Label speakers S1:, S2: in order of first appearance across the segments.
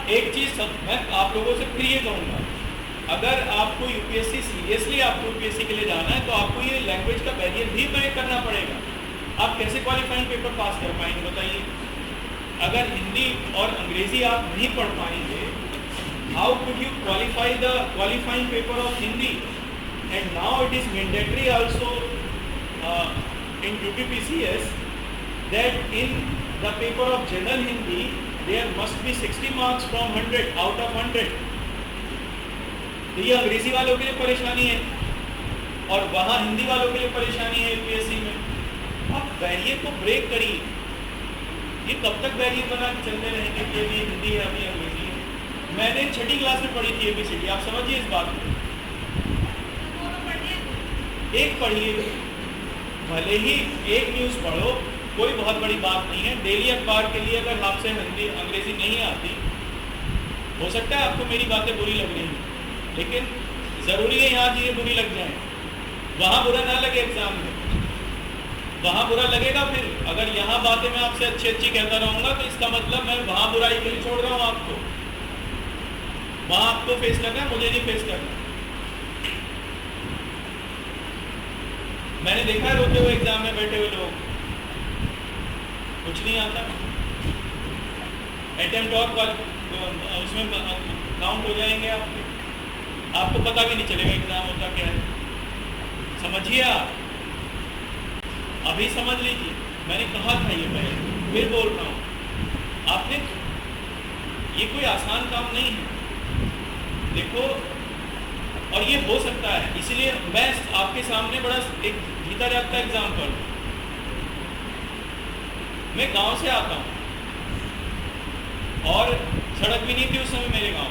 S1: एक चीज़ मैं आप लोगों से फिर ये कहूँगा, अगर आपको यूपीएससी सीरियसली आपको यूपीएससी के लिए जाना है तो आपको ये लैंग्वेज का बैरियर भी ब्रेक करना पड़ेगा। आप कैसे क्वालिफाइंग पेपर पास कर पाएंगे बताइए? अगर हिंदी और अंग्रेजी आप नहीं पढ़ पाएंगे, how could you qualify the qualifying paper of Hindi? And now it is mandatory also in UPPCS that in the paper of general Hindi there must be 60 marks from 100 out of 100. तो ये अंग्रेजी वालों के लिए परेशानी है और वहाँ हिंदी वालों के लिए परेशानी है यूपीएससी में। आप बैरियर को ब्रेक करिए। ये कब तक बैरियर बना के चलते रहेंगे कि अभी हिंदी है अभी अंग्रेजी है? मैंने 6ठी क्लास में पढ़ी थी ABCD, आप समझिए इस बात को। एक पढ़िए, भले ही एक न्यूज़ पढ़ो, कोई बहुत बड़ी बात नहीं है। डेली अखबार के लिए अगर आपसे हिंदी अंग्रेजी नहीं आती, हो सकता है आपको मेरी बातें बुरी लग रही हैं, लेकिन ज़रूरी है यहाँ चीज़ें बुरी लग जाएं। वहाँ बुरा ना लगे एग्ज़ाम में, वहाँ बुरा लगेगा। फिर अगर यहाँ बातें मैं आपसे अच्छी अच्छी कहता रहूँगा तो इसका मतलब मैं वहाँ बुराई के लिए छोड़ रहा हूँ आपको। वहाँ आपको फेस करना है, मुझे नहीं फेस करना। मैंने देखा है रोते हुए एग्जाम में बैठे हुए लोग, कुछ नहीं आता, अटेम्प्ट और उसमें काउंट हो जाएंगे आपके, आपको पता भी नहीं चलेगा एग्जाम होता क्या है। समझिए आप, अभी समझ लीजिए, मैंने कहा था ये पहले, फिर बोल रहा हूँ, आपने, ये कोई आसान काम नहीं है। देखो, और ये हो सकता है, इसलिए मैं आपके सामने बड़ा एक जीता जागता एग्जाम्पल, मैं गांव से आता हूँ और सड़क भी नहीं थी उस समय मेरे गांव।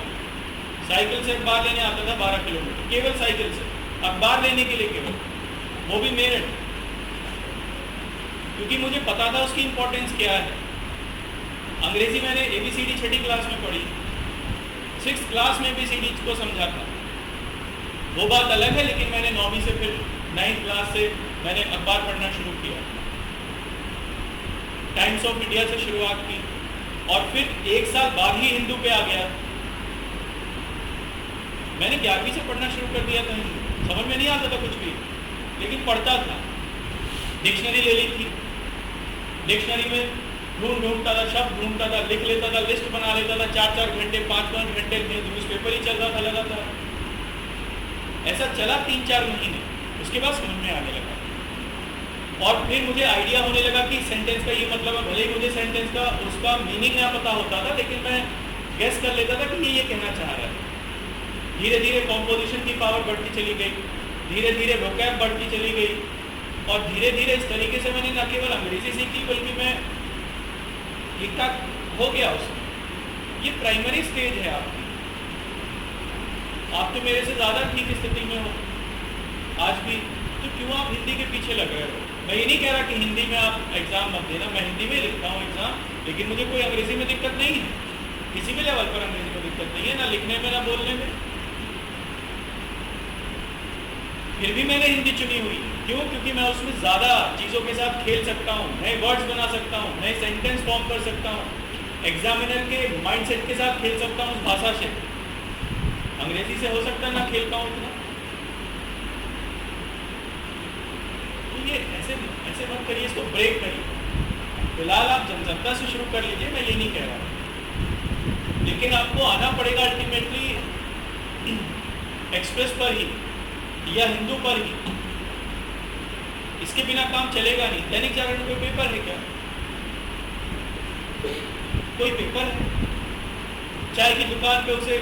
S1: साइकिल से अखबार लेने आता था 12 किलोमीटर, केवल साइकिल से अखबार लेने के लिए, केवल वो भी मेरठ, क्योंकि मुझे पता था उसकी इम्पोर्टेंस क्या है। अंग्रेजी मैंने ABCD 6ठी क्लास में पढ़ी, 6th क्लास में ABCD को समझा था, वो बात अलग है। लेकिन मैंने 9वीं से फिर 9th क्लास से मैंने अखबार पढ़ना शुरू किया, टाइम्स ऑफ इंडिया से शुरुआत की और फिर 1 साल बाद ही हिंदू पे आ गया। मैंने 11वीं से पढ़ना शुरू कर दिया था हिंदी, समझ में नहीं आता था कुछ भी, लेकिन पढ़ता था। डिक्शनरी ले ली थी, डिक्शनरी में ढूंढता था, शब्द ढूंढता था, लिख लेता था, लिस्ट बना लेता था, 4-4 घंटे 5-5 घंटे न्यूज़पेपर ही चल रहा था लगातार। ऐसा चला 3-4 महीने, उसके बाद समझ में आने लगा और फिर मुझे आइडिया होने लगा कि सेंटेंस का ये मतलब है। भले ही मुझे सेंटेंस का उसका मीनिंग ना पता होता था, लेकिन मैं गेस कर लेता था कि ये कहना चाह रहा है। धीरे धीरे कॉम्पोजिशन की पावर बढ़ती चली गई, धीरे धीरे वोकैब बढ़ती चली गई और धीरे धीरे इस तरीके से मैंने न केवल अंग्रेजी सीखी बल्कि मैं ठीक ठाक हो गया उसमें। ये प्राइमरी स्टेज है आपकी, आप तो मेरे से ज़्यादा ठीक स्थिति में हो आज भी, तो क्यों आप हिंदी के पीछे लग रहे हो? मैं ये नहीं कह रहा कि हिंदी में आप एग्ज़ाम मत देना, मैं हिंदी में लिखता हूँ एग्ज़ाम, लेकिन मुझे कोई अंग्रेजी में दिक्कत नहीं है, किसी भी लेवल पर अंग्रेजी में दिक्कत नहीं है, ना लिखने में ना बोलने में। फिर भी मैंने हिंदी चुनी हुई, क्यों? क्योंकि मैं उसमें ज़्यादा चीज़ों के साथ खेल सकता हूँ, नए वर्ड्स बना सकता हूँ, नए सेंटेंस फॉर्म कर सकता हूँ, एग्जामिनर के माइंडसेट के साथ खेल सकता हूँ उस भाषा से। अंग्रेजी से हो सकता है ना खेल पाऊँ उतना। तो ये ऐसे मत करिए, इसको ब्रेक करिए। फिलहाल आप जनसत्ता से शुरू कर लीजिए, मैं ये नहीं कह रहा, लेकिन आपको आना पड़ेगा अल्टीमेटली एक्सप्रेस पर ही या हिंदू पर ही, इसके बिना काम चलेगा नहीं। दैनिक जागरण कोई पेपर है क्या? कोई पेपर है? चाय की दुकान पे उसे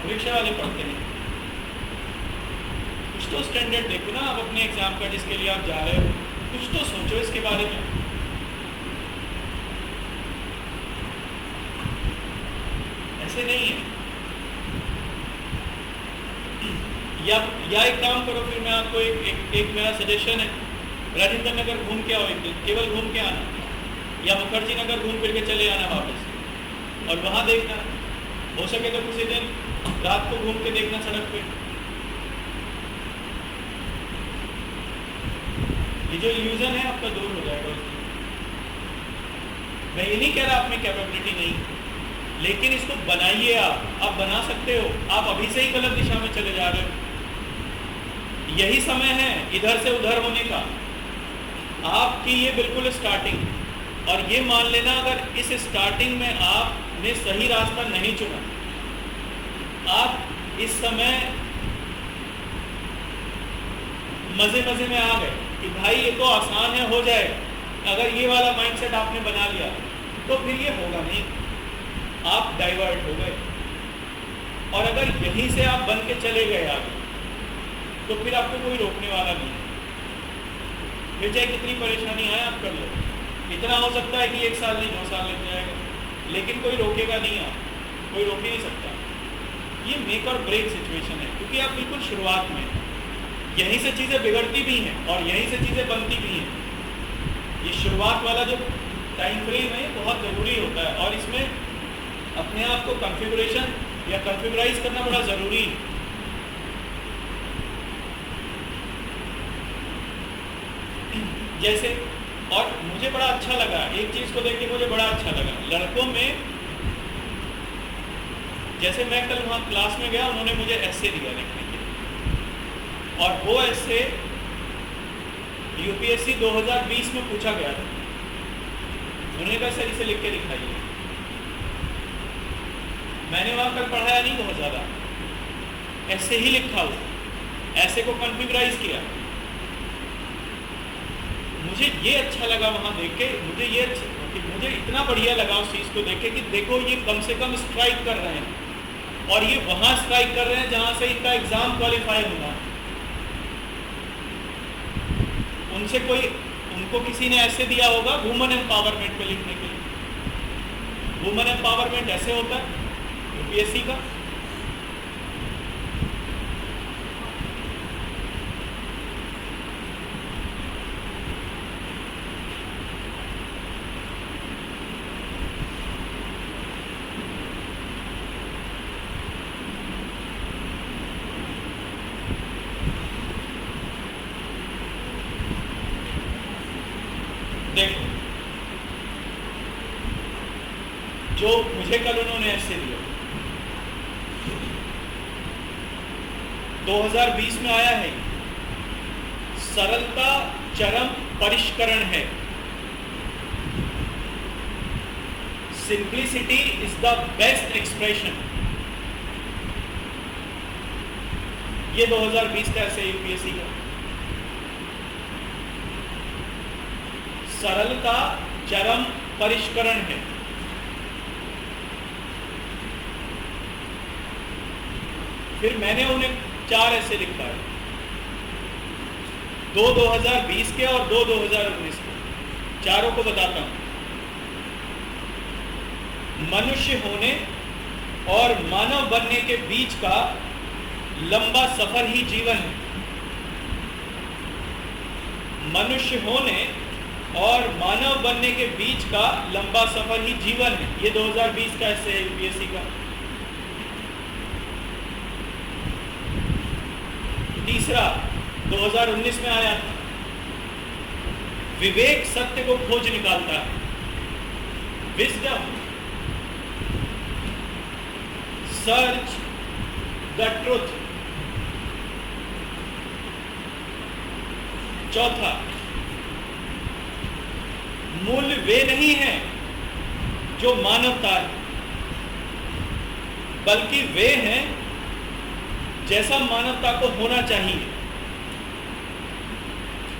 S1: रिक्शा वाले पढ़ते हैं। कुछ तो स्टैंडर्ड देखो ना आप अपने एग्जाम का जिसके लिए आप जा रहे हो, कुछ तो सोचो इसके बारे में। ऐसे नहीं है। या एक काम करो, फिर मैं आपको एक मेरा सजेशन है, राजेंद्र नगर घूम के आओ एक दिन, केवल घूम के आना, या मुखर्जी नगर घूम फिर के चले आना वापस, और वहाँ देखना, हो सके तो किसी दिन रात को घूम के देखना सड़क पे। ये जो इल्यूजन है आपका दूर हो जाएगा। मैं ये नहीं कह रहा आप में कैपेबिलिटी नहीं, लेकिन इसको बनाइए, आप बना सकते हो। आप अभी से ही गलत दिशा में चले जा रहे हो। यही समय है इधर से उधर होने का, आपकी ये बिल्कुल स्टार्टिंग। और ये मान लेना, अगर इस स्टार्टिंग में आपने सही रास्ता नहीं चुना, आप इस समय मजे मजे में आ गए कि भाई ये तो आसान है, हो जाएगा। अगर ये वाला माइंडसेट आपने बना लिया तो फिर ये होगा नहीं, आप डाइवर्ट हो गए। और अगर यहीं से आप बन के चले गए आगे, तो फिर आपको कोई रोकने वाला नहीं है। फिर चाहे कितनी परेशानी आए, आप कर लो। इतना हो सकता है कि 1 साल नहीं 2 साल लग जाएगा, लेकिन कोई रोकेगा नहीं, आप कोई रोक ही नहीं सकता। ये मेक और ब्रेक सिचुएशन है, क्योंकि आप बिल्कुल शुरुआत में, यहीं से चीज़ें बिगड़ती भी हैं और यहीं से चीज़ें बनती भी हैं। ये शुरुआत वाला जो टाइम फ्रेम है, ये बहुत ज़रूरी होता है, और इसमें अपने आप को कॉन्फ़िगरेशन या कॉन्फ़िगराइज करना बड़ा ज़रूरी है। जैसे, और मुझे बड़ा अच्छा लगा, एक चीज़ को देख के मुझे बड़ा अच्छा लगा, लड़कों में, जैसे मैं कल वहाँ क्लास में गया, उन्होंने मुझे ऐसे दिया लिखने के लिए, और वो ऐसे यूपीएससी 2020 में पूछा गया था। उन्होंने कहा सर इसे लिख के दिखाइए। मैंने वहाँ कल पढ़ाया नहीं बहुत ज़्यादा, ऐसे ही लिखा हुआ, ऐसे को कॉन्फ़िगराइज किया। मुझे ये अच्छा लगा वहाँ देख के, मुझे इतना बढ़िया लगा उस चीज़ को देख के कि देखो ये कम से कम स्ट्राइक कर रहे हैं, और ये वहाँ स्ट्राइक कर रहे हैं जहाँ से इनका एग्ज़ाम क्वालिफाई होना है। उनको किसी ने ऐसे दिया होगा वुमेन एम्पावरमेंट पे लिखने के लिए। वुमेन एम्पावरमेंट ऐसे होता है यूपीएससी का। देखो, जो मुझे कल उन्होंने ऐसे दिया, 2020 में आया है, सरलता चरम परिष्करण है। Simplicity is the best expression. ये 2020 का ऐसे यूपीएससी का। सरलता चरम परिष्करण है। फिर मैंने उन्हें 4 ऐसे लिखा है, 2 2020 के और 2 2019 के। चारों को बताता हूं। मनुष्य होने और मानव बनने के बीच का लंबा सफर ही जीवन है। मनुष्य होने और मानव बनने के बीच का लंबा सफर ही जीवन है। ये 2020 का ऐसे है यूपीएससी का। तीसरा 2019 में आया था, विवेक सत्य को खोज निकालता है। Wisdom search the truth. चौथा, मूल्य वे नहीं है जो मानवता है, बल्कि वे हैं जैसा मानवता को होना चाहिए।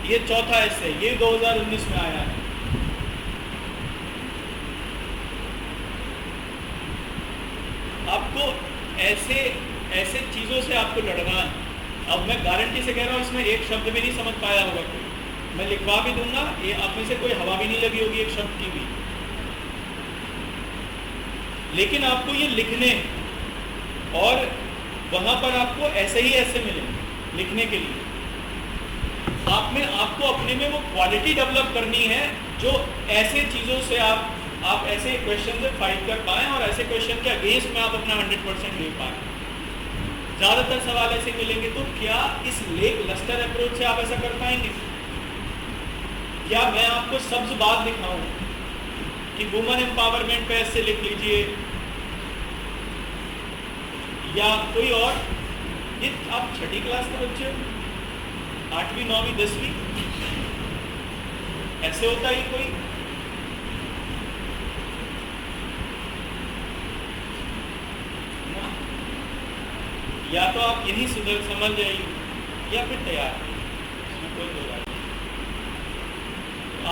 S1: ये चौथा ऐसे, ये 2019 में आया है। आपको ऐसे चीजों से आपको लड़ना है। अब मैं गारंटी से कह रहा हूं, इसमें एक शब्द भी नहीं समझ पाया होगा कोई। मैं लिखवा भी दूंगा, ये आप में से कोई हवा भी नहीं लगी होगी एक शब्द की भी, लेकिन आपको ये लिखने, और वहां पर आपको ऐसे ही ऐसे मिलेंगे लिखने के लिए। आप में आपको अपने में वो क्वालिटी डेवलप करनी है जो ऐसे चीज़ों से आप ऐसे क्वेश्चन से फाइट कर पाएँ और ऐसे क्वेश्चन के अगेंस्ट में आप अपना 100% दे पाएँ। ज़्यादातर सवाल ऐसे मिलेंगे, तो क्या इस लेक लस्टर अप्रोच से आप ऐसा कर पाएंगे? क्या मैं आपको सब्ज बात दिखाऊं कि वुमेन एम्पावरमेंट पे ऐसे लिख लीजिए, या कोई और, ये आप छठी क्लास के बच्चे हो, 8वीं 9वीं 10वीं, ऐसे होता ही कोई? या तो आप यही समझ जाइए या फिर तैयार, इसमें कोई दो राय नहीं।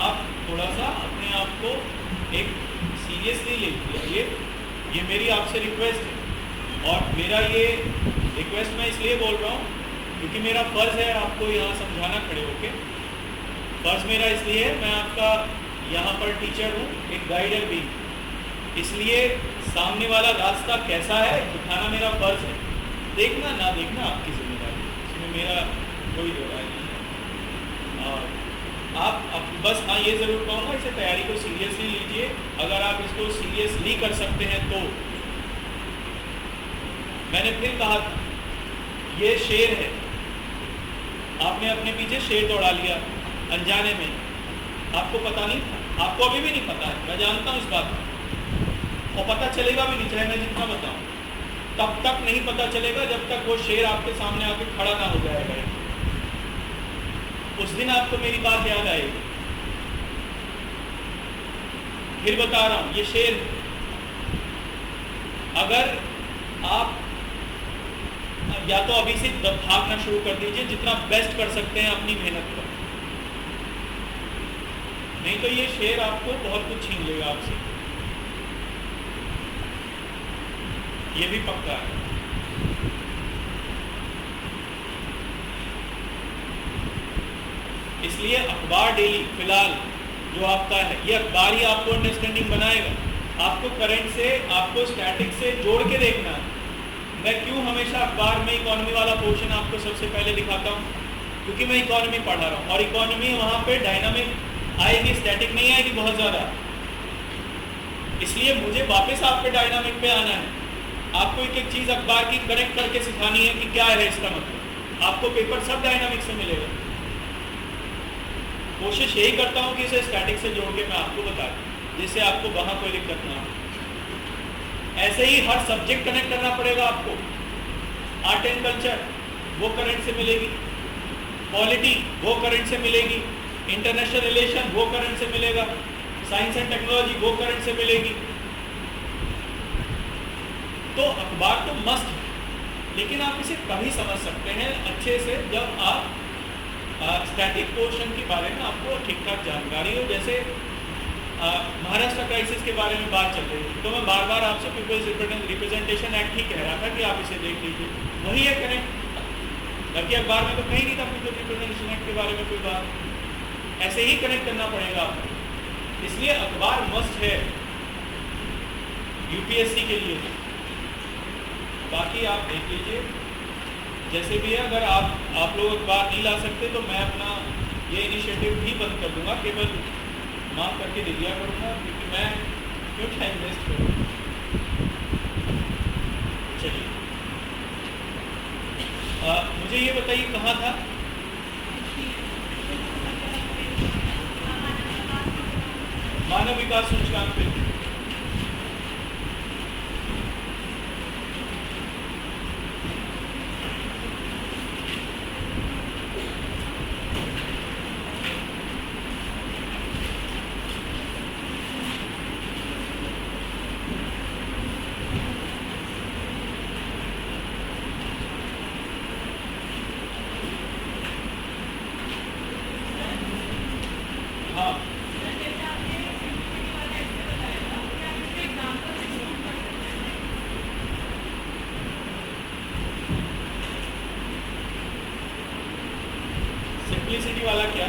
S1: आप थोड़ा सा अपने आप को एक सीरियसली लीजिए, ये मेरी आपसे रिक्वेस्ट है। और मेरा ये रिक्वेस्ट मैं इसलिए बोल रहा हूँ क्योंकि मेरा फ़र्ज़ है आपको यहाँ समझाना खड़े होके। फ़र्ज़ मेरा इसलिए है, मैं आपका यहाँ पर टीचर हूँ, एक गाइडर भी, इसलिए सामने वाला रास्ता कैसा है दिखाना मेरा फ़र्ज़ है। देखना ना देखना आपकी जिम्मेदारी, इसमें मेरा कोई दो राय नहीं है। आप बस हाँ ये ज़रूर कहूँगा, इसे तैयारी को सीरियसली लीजिए। अगर आप इसको सीरियसली कर सकते हैं तो मैंने फिर कहा था, ये शेर है, आपने अपने पीछे शेर दौड़ा लिया अनजाने में, आपको पता नहीं था, आपको अभी भी नहीं पता है, मैं जानता हूँ इस बात को, और पता चलेगा भी नहीं, चाहे मैं जितना बताऊँ, तब तक नहीं पता चलेगा जब तक वो शेर आपके सामने आके खड़ा ना हो जाएगा। उस दिन आपको मेरी बात याद आएगी। फिर बता रहा हूँ, ये शेर, अगर आप या तो अभी से भागना शुरू कर दीजिए, जितना बेस्ट कर सकते हैं अपनी मेहनत पर, नहीं तो ये शेर आपको बहुत कुछ छीन लेगा आपसे, ये भी पक्का है। इसलिए अखबार डेली फिलहाल जो आपका है, ये अखबार ही आपको अंडरस्टैंडिंग बनाएगा। आपको करंट से, आपको स्टैटिक से जोड़ के देखना है। मैं क्यों हमेशा अखबार में इकोनॉमी वाला पोर्शन आपको सबसे पहले दिखाता हूँ, क्योंकि मैं इकोनॉमी पढ़ा रहा हूँ, और इकोनॉमी वहाँ पे डायनामिक आएगी, स्टैटिक नहीं आएगी बहुत ज़्यादा। इसलिए मुझे वापस आपके डायनामिक पे आना है, आपको एक एक चीज़ अखबार की कनेक्ट करके सिखानी है कि क्या है इसका मतलब। आपको पेपर सब डायनामिक से मिलेगा। कोशिश यही करता हूँ कि इसे स्टैटिक से जोड़ के मैं आपको बता दूँ, जिससे आपको वहाँ कोई दिक्कत ना हो। ऐसे ही हर सब्जेक्ट कनेक्ट करना पड़ेगा आपको। आर्ट एंड कल्चर वो करंट से मिलेगी, पॉलिटी वो करंट से मिलेगी, इंटरनेशनल रिलेशन वो करंट से मिलेगा, साइंस एंड टेक्नोलॉजी वो करंट से मिलेगी। तो अखबार तो मस्त है, लेकिन आप इसे तभी समझ सकते हैं अच्छे से जब आप स्टैटिक पोर्शन के बारे में आपको ठीक ठाक जानकारी हो। जैसे महाराष्ट्र क्राइसिस के बारे में बात चल रही थी, तो मैं बार बार आपसे पीपल्स रिप्रेजेंटेशन एक्ट ही कह रहा था कि आप इसे देख लीजिए, वही है कनेक्ट। जबकि अखबार में तो कहीं नहीं था पीपल्स रिप्रेजेंटेशन एक्ट के बारे में कोई बात। ऐसे ही कनेक्ट करना पड़ेगा आपको। इसलिए अखबार मस्ट है यूपीएससी के लिए। बाकी आप देख लीजिए जैसे भी है। अगर आप लोग अखबार नहीं ला सकते तो मैं अपना ये इनिशिएटिव भी बंद कर दूंगा, केवल माफ करके दे दिया करूँगा, क्योंकि मैं क्यों टाइम वेस्ट करूँ। चलिए मुझे ये बताइए कहाँ था? मानव विकास सूचकांक पे। सिंप्लिसिटी वाला क्या?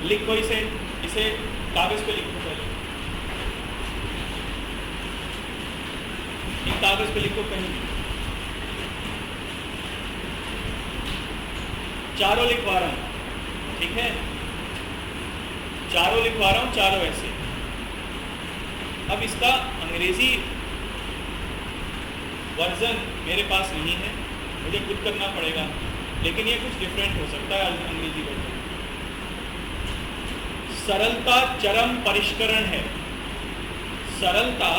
S1: लिखो इसे कागज पे लिखो। पहले एक कागज पे लिखो कहीं, चारों लिखवा रहा हूं। ठीक है, चारों लिखवा रहा हूँ, चारों ऐसे। अब इसका अंग्रेजी वर्जन मेरे पास नहीं है, मुझे खुद करना पड़ेगा, लेकिन ये कुछ डिफरेंट हो सकता है अंग्रेजी वर्जन। सरलता चरम परिष्करण है, सरलता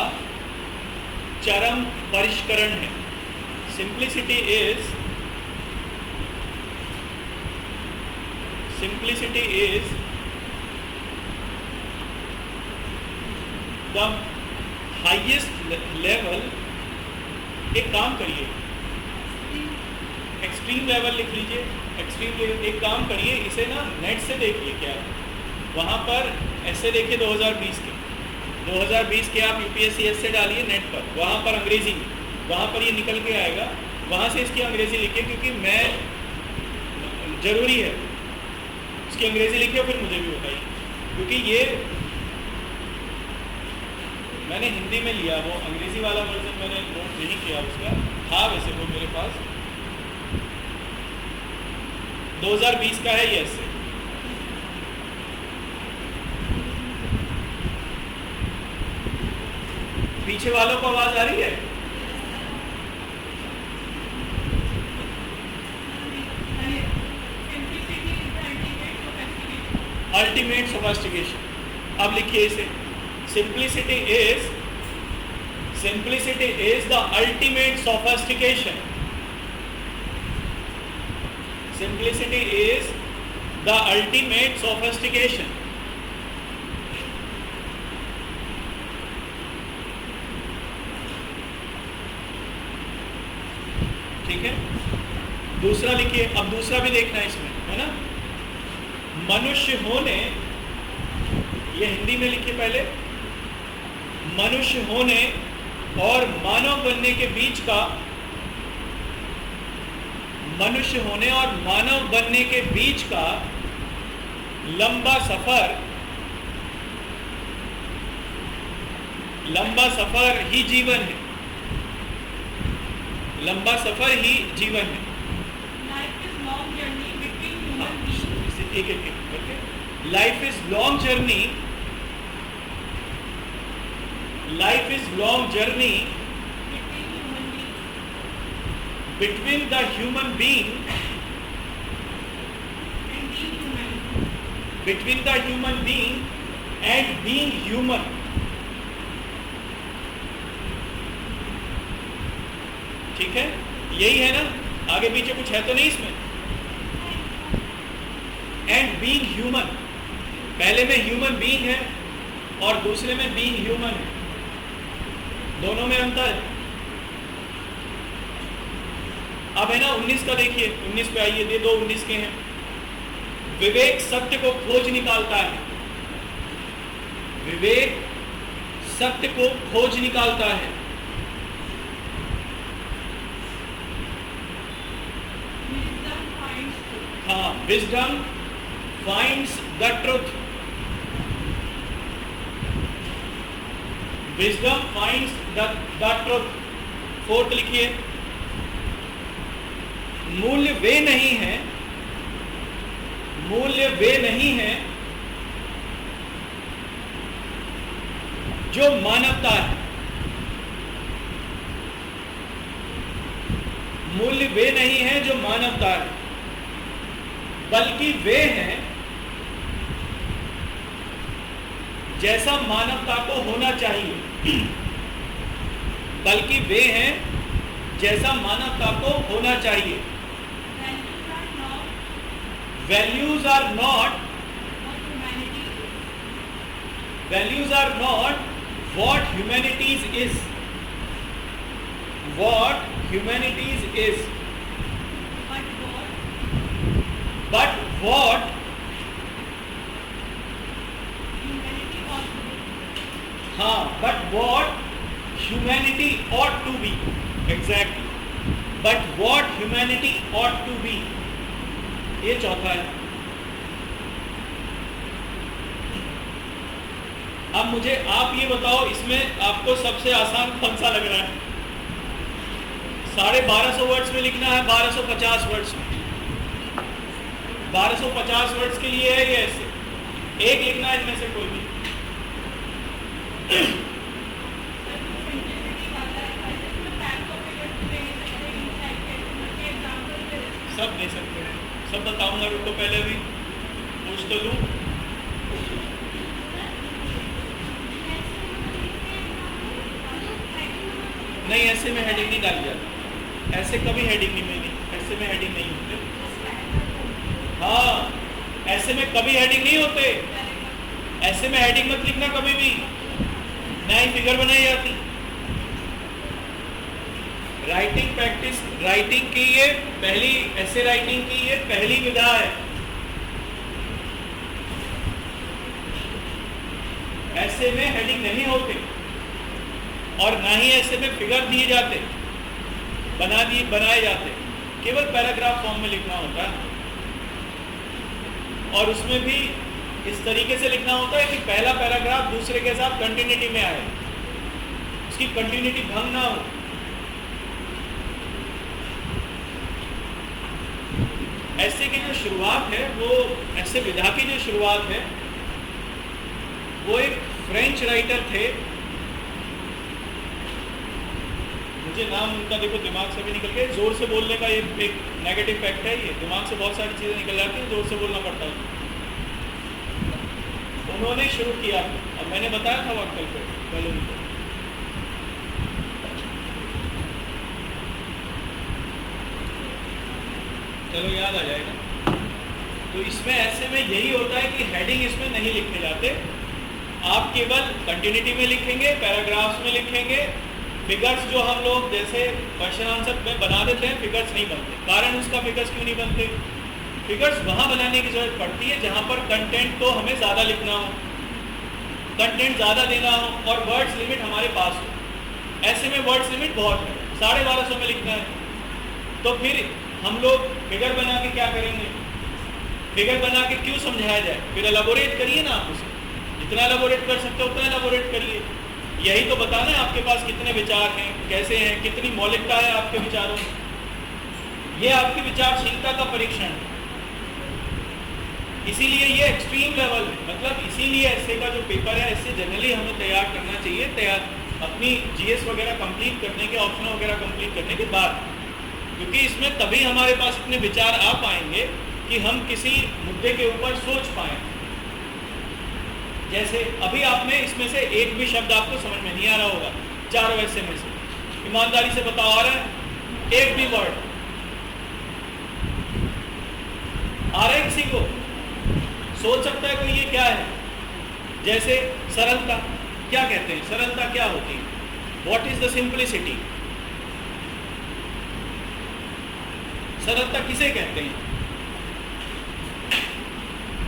S1: चरम परिष्करण है। Simplicity is the highest level. एक काम करिए, एक्सट्रीम लेवल लिख लीजिए, एक्सट्रीम लेवल। एक काम करिए, इसे ना नेट से देखिए, क्या वहाँ पर ऐसे देखिए 2020 के आप UPSC से डालिए नेट पर, वहाँ पर अंग्रेजी, वहाँ पर ये निकल के आएगा, वहाँ से इसकी अंग्रेजी लिखिए, क्योंकि मैं ज़रूरी है इसकी अंग्रेजी लिखिए, फिर मुझे भी बताइए, क्योंकि ये मैंने हिंदी में लिया, वो अंग्रेजी वाला वर्जन मैंने नोट नहीं किया उसका, था वैसे वो मेरे पास। 2020 का है ये ऐसे। पीछे वालों को आवाज आ रही है? Ultimate sophistication. अब लिखिए इसे, simplicity is the ultimate sophistication. Simplicity is the ultimate sophistication. ठीक है, दूसरा लिखिए। अब दूसरा भी देखना है इसमें, है ना। मनुष्य होने, ये हिंदी में लिखिए पहले। मनुष्य होने और मानव बनने के बीच का, मनुष्य होने और मानव बनने के बीच का लंबा सफर ही जीवन है। लंबा सफर ही जीवन है।
S2: Life is long journey between human beings.
S1: एक okay. Life is long journey, life is long journey
S2: Between
S1: between
S2: human beings
S1: the human being,
S2: and being human.
S1: between the human being and being human. ठीक है, यही है ना, आगे पीछे कुछ है तो नहीं इसमें। एंड बीइंग ह्यूमन, पहले में ह्यूमन बीइंग है और दूसरे में बीइंग ह्यूमन है, दोनों में अंतर है। अब है ना 19 का देखिए, 19 पे आइए, दे दो 19 के हैं। विवेक सत्य को खोज निकालता है, विवेक सत्य को खोज निकालता है।
S2: Wisdom finds truth.
S1: हाँ, wisdom finds the truth, wisdom finds the truth. Fourth लिखिए, मूल्य वे नहीं है, मूल्य वे नहीं है जो मानवता है। मूल्य वे नहीं है जो मानवता है, बल्कि वे हैं जैसा मानवता को होना चाहिए। बल्कि वे हैं जैसा मानवता को होना चाहिए।
S2: Values are not
S1: Values are not what humanities is. What humanities is.
S2: but what
S1: But what
S2: humanity ought to be.
S1: हाँ, but what humanity ought to be. Exactly. But what humanity ought to be. ये चौथा है। अब मुझे आप ये बताओ, इसमें आपको सबसे आसान कौन सा लग रहा है? 1250 वर्ड्स में लिखना है, 1250 वर्ड्स में। 1250 वर्ड्स के लिए है ये ऐसे, एक लिखना है इनमें से कोई भी। सब दे सकते हैं, सब बताऊंगा, रुको पहले भी पूछ तो लूँ। नहीं, ऐसे में हेडिंग नहीं डाली जाती, ऐसे कभी हेडिंग नहीं मिलेगी, ऐसे में हेडिंग नहीं होते। हाँ, ऐसे में कभी हेडिंग नहीं होते, ऐसे में हेडिंग मत लिखना कभी भी, ना ही फिगर बनाई जाती। राइटिंग प्रैक्टिस, राइटिंग की ये पहली, ऐसे राइटिंग की ये पहली विधा है। ऐसे में हेडिंग नहीं होते और ना ही ऐसे में फिगर दिए जाते, बनाए जाते, केवल पैराग्राफ फॉर्म में लिखना होता है। और उसमें भी इस तरीके से लिखना होता है कि पहला पैराग्राफ दूसरे के साथ कंटिन्यूटी में आए, उसकी कंटिन्यूटी भंग ना हो। ऐसे की जो शुरुआत है, वो ऐसे विधा की जो शुरुआत है, वो एक फ्रेंच राइटर थे, मुझे नाम उनका देखो दिमाग से भी निकल गया। जोर से बोलने का ये एक नेगेटिव फैक्ट है, ये दिमाग से बहुत सारी चीज़ें निकल जाती हैं, जोर से बोलना पड़ता है। उन्होंने शुरू किया, अब मैंने बताया था वो अंकल को कल उनको। चलो याद आ जाएगा। तो इसमें ऐसे में यही होता है कि हेडिंग इसमें नहीं लिखने जाते, आप केवल कंटिन्यूटी में लिखेंगे, पैराग्राफ्स में लिखेंगे। फिगर्स जो हम लोग जैसे क्वेश्चन आंसर में बना देते हैं, फिगर्स नहीं बनते। कारण उसका फिगर्स क्यों नहीं बनते? फिगर्स वहाँ बनाने की जरूरत पड़ती है जहाँ पर कंटेंट तो हमें ज़्यादा लिखना हो, कंटेंट ज़्यादा देना हो और वर्ड्स लिमिट हमारे पास हो। ऐसे में वर्ड्स लिमिट बहुत है, 1250 में लिखना है, तो फिर हम लोग फिगर बना के क्या करेंगे? फिगर बना के क्यों समझाया जाए? फिर एलाबोरेट करिए ना, आप उसे जितना एलाबोरेट कर सकते हो उतना एलाबोरेट करिए। यही तो बताना है आपके पास कितने विचार हैं, कैसे हैं, कितनी मौलिकता है आपके विचारों में। ये आपकी विचारशीलता का परीक्षण है। इसीलिए ये एक्सट्रीम लेवल है, मतलब इसीलिए ऐसे का जो पेपर है, ऐसे जनरली हमें तैयार करना चाहिए, अपनी जीएस वगैरह कंप्लीट करने के, ऑप्शन वगैरह कंप्लीट करने के बाद, क्योंकि इसमें तभी हमारे पास इतने विचार आ पाएंगे कि हम किसी मुद्दे के ऊपर सोच पाएं। जैसे अभी आप में इसमें से एक भी शब्द आपको समझ में नहीं आ रहा होगा, चारों ऐसे में से, ईमानदारी से बताओ, आ रहा है एक भी वर्ड? आ रहा है किसी को? सोच सकता है कोई ये क्या है? जैसे सरलता, क्या कहते हैं? सरलता क्या होती है? What is the simplicity? सरलता किसे कहते हैं?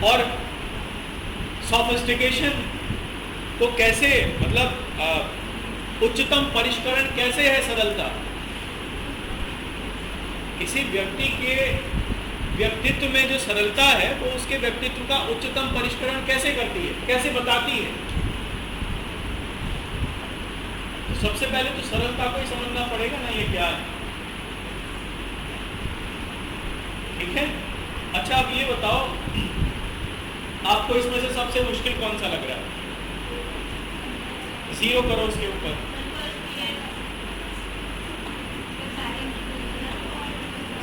S1: और सोफिस्टिकेशन को कैसे, मतलब उच्चतम परिष्करण कैसे है सरलता? किसी व्यक्ति के व्यक्तित्व में जो सरलता है, वो उसके व्यक्तित्व का उच्चतम परिष्करण कैसे करती है, कैसे बताती है? तो सबसे पहले तो सरलता को ही समझना पड़ेगा ना, ये क्या है। ठीक है, अच्छा अब ये बताओ, आपको इसमें से सबसे मुश्किल कौन सा लग रहा है? 0 करो उसके ऊपर।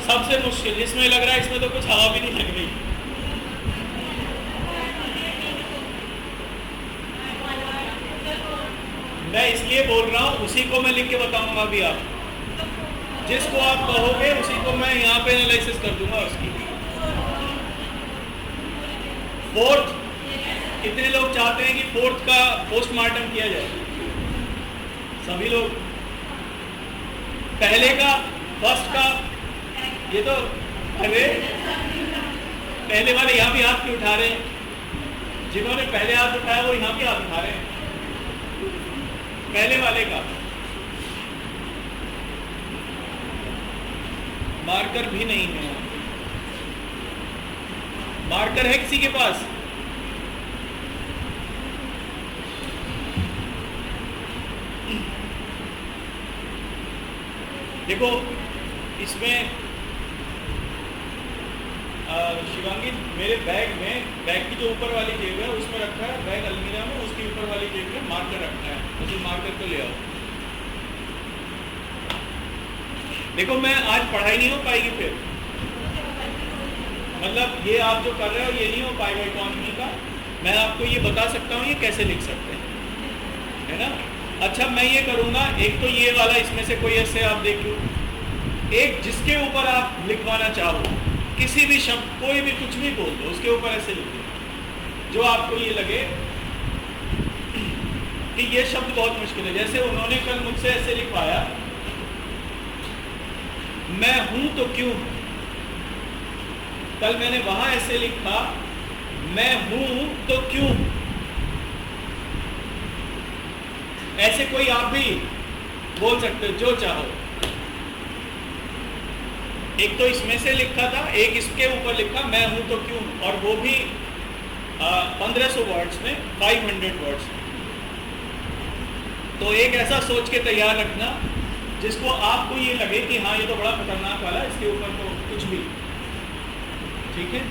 S1: सबसे मुश्किल इसमें लग रहा है, इसमें तो कुछ हवा भी नहीं लग रही। मैं इसलिए बोल रहा हूँ, उसी को मैं लिख के बताऊंगा अभी। आप जिसको आप कहोगे उसी को मैं यहाँ पे एनालिसिस कर दूंगा उसकी। फोर्थ, कितने लोग चाहते हैं कि फोर्थ का पोस्टमार्टम किया जाए? सभी लोग। पहले का, फर्स्ट का, ये तो, अरे पहले वाले यहाँ भी हाथ क्यों उठा रहे हैं? जिन्होंने पहले हाथ उठाया वो यहाँ भी हाथ उठा रहे हैं। पहले वाले का मार्कर भी नहीं है। मार्कर है किसी के पास? देखो इसमें शिवांगी मेरे बैग की जो ऊपर वाली जेब है उसमें रखा है, बैग अलमीरा में, उसकी ऊपर वाली जेब में मार्कर रखा है, मुझे मार्कर को ले आओ। देखो मैं आज पढ़ाई नहीं हो पाएगी फिर, मतलब ये आप जो कर रहे हो ये नहीं हो पाएगा इकोनॉमी का। मैं आपको ये बता सकता हूँ ये कैसे लिख सकते हैं, है ना। अच्छा मैं ये करूँगा, एक तो ये वाला इसमें से कोई ऐसे आप देख लो, एक जिसके ऊपर आप लिखवाना चाहो, किसी भी शब्द कोई भी कुछ भी बोल दो उसके ऊपर ऐसे लिख दो जो आपको ये लगे कि ये शब्द बहुत मुश्किल है। जैसे उन्होंने कल मुझसे ऐसे लिखवाया, मैं हूं तो क्यों। कल मैंने वहां ऐसे लिखा, मैं हूं तो क्यों। ऐसे कोई आप भी बोल सकते हो जो चाहो। एक तो इसमें से लिखा था, एक इसके ऊपर लिखा मैं हूं तो क्यों, और वो भी 1500 वर्ड्स में, 500 वर्ड्स में। तो एक ऐसा सोच के तैयार रखना जिसको आपको ये लगे कि हाँ ये तो बड़ा खतरनाक वाला, इसके ऊपर तो कुछ भी, ठीक है।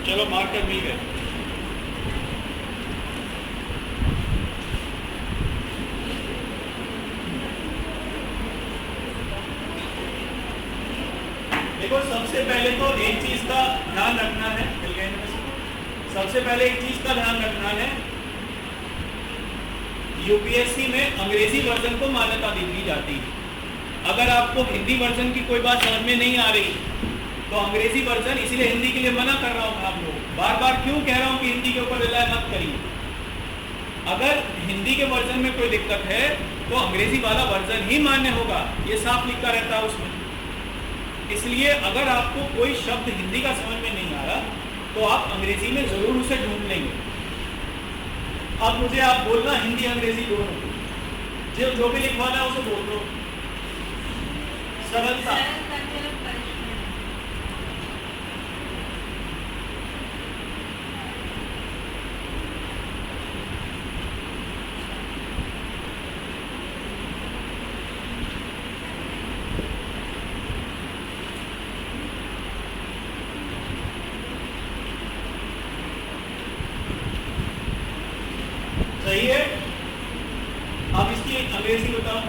S1: चलो मार्कर मिल गए। देखो सबसे पहले तो एक चीज का ध्यान रखना है, मिल गए इनमें से। सबसे पहले एक चीज का ध्यान रखना है, यूपीएससी में अंग्रेजी वर्जन को मान्यता दी जाती है। अगर आपको हिंदी वर्जन की कोई बात समझ में नहीं आ रही तो अंग्रेजी वर्जन, इसीलिए हिंदी के लिए मना कर रहा हूं। आप लोग बार बार क्यों कह रहा हूं कि हिंदी के ऊपर रिलाय मत करिए। अगर हिंदी के वर्जन में कोई दिक्कत है तो अंग्रेजी वाला वर्जन ही मान्य होगा, ये साफ लिखा रहता है उसमें। इसलिए अगर आपको कोई शब्द हिंदी का समझ में नहीं आ रहा तो आप अंग्रेजी में जरूर उसे ढूंढ लेंगे। अब मुझे आप बोलना हिंदी अंग्रेजी दोनों, जो भी लिखवाना है उसे बोल दो, सरलता। सही है। अब इसकी अंग्रेजी बताओ।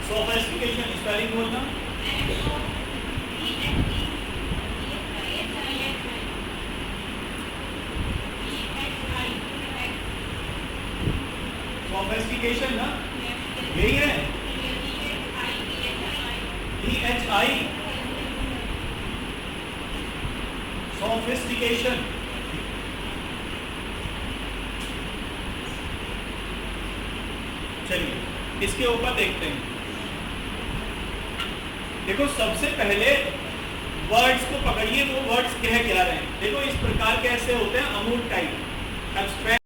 S1: सोफिस्टिकेशन स्पेलिंग बोलना। सोफिस्टिकेशन ना, यही है EHI, सोफिस्टिकेशन। चलिए इसके ऊपर देखते हैं। देखो सबसे पहले वर्ड्स को पकड़िए, वो वर्ड्स कह क्या रहे हैं। देखो इस प्रकार के ऐसे होते हैं अमूल टाइप, एब्स्ट्रैक्ट